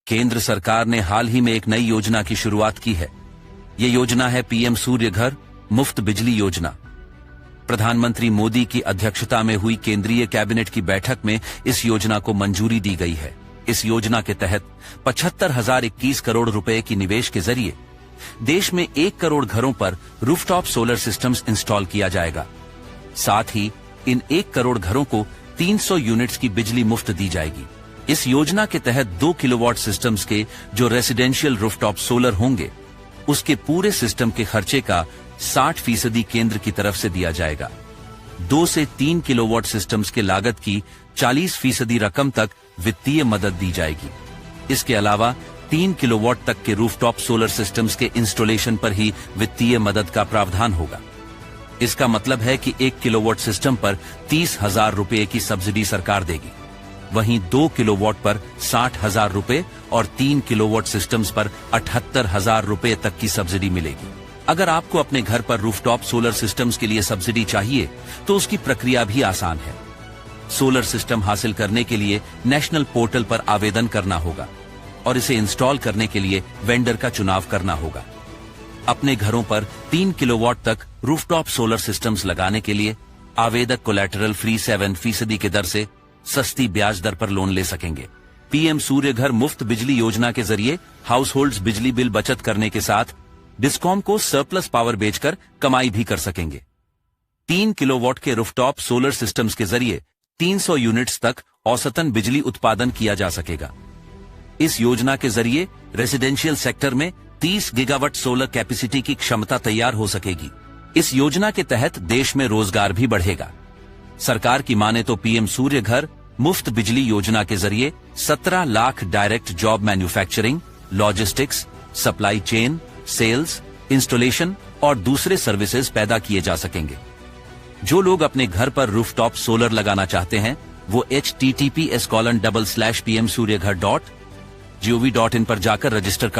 केंद्र सरकार ने हाल ही में एक नई योजना की शुरुआत की है। ये योजना है पीएम सूर्य घर मुफ्त बिजली योजना। प्रधानमंत्री मोदी की अध्यक्षता में हुई केंद्रीय कैबिनेट की बैठक में इस योजना को मंजूरी दी गई है। इस योजना के तहत 75,021 करोड़ रुपए की निवेश के जरिए देश में 1 करोड़ घरों पर रूफटॉप सोलर सिस्टम्स इंस्टॉल किया जाएगा। साथ ही इन 1 करोड़ घरों को 300 यूनिट्स की बिजली मुफ्त दी जाएगी। इस योजना के तहत 2 किलोवाट सिस्टम्स के जो रेसिडेंशियल रूफटॉप सोलर होंगे, उसके पूरे सिस्टम के खर्चे का 60% केंद्र की तरफ से दिया जाएगा। 2 से 3 किलोवाट सिस्टम्स के लागत की 40% रकम तक वित्तीय मदद दी जाएगी। इसके अलावा 3 किलोवाट तक के रूफटॉप सोलर सिस्टम्स के इंस्टॉलेशन पर ही वित्तीय मदद का प्रावधान होगा। इसका मतलब है कि 1 किलोवाट सिस्टम पर 30,000 रुपए की सब्सिडी सरकार देगी। वहीं 2 किलोवाट पर 60,000 रुपए और 3 किलोवाट सिस्टम्स पर 78,000 रुपए तक की सब्सिडी मिलेगी। अगर आपको अपने घर पर रूफटॉप सोलर सिस्टम्स के लिए सब्सिडी चाहिए तो उसकी प्रक्रिया भी आसान है। सोलर सिस्टम हासिल करने के लिए नेशनल पोर्टल पर आवेदन करना होगा और इसे इंस्टॉल करने के लिए वेंडर का चुनाव करना होगा। अपने घरों पर 3 किलोवाट तक रूफटॉप सोलर सिस्टम्स लगाने के लिए आवेदक कोलैटरल फ्री 7% की दर से सस्ती ब्याज दर पर लोन ले सकेंगे। पीएम सूर्य घर मुफ्त बिजली योजना के जरिए हाउस होल्ड्स बिजली बिल बचत करने के साथ डिस्कॉम को सरप्लस पावर बेचकर कमाई भी कर सकेंगे। 3 किलोवाट के रूफटॉप सोलर सिस्टम्स के जरिए 300 यूनिट्स तक औसतन बिजली उत्पादन किया जा सकेगा। इस योजना के जरिए रेसिडेंशियल सेक्टर में 30 गीगावाट सोलर कैपेसिटी की क्षमता तैयार हो सकेगी। इस योजना के तहत देश में रोजगार भी बढ़ेगा। सरकार की माने तो पीएम सूर्य घर मुफ्त बिजली योजना के जरिए 17 lakh direct job manufacturing, logistics, supply chain, sales, installation और दूसरे सर्विसेज पैदा किए जा सकेंगे। जो लोग अपने घर पर रूफटॉप सोलर लगाना चाहते हैं वो https://pmsuryaghar.gov.in पर जाकर रजिस्टर कर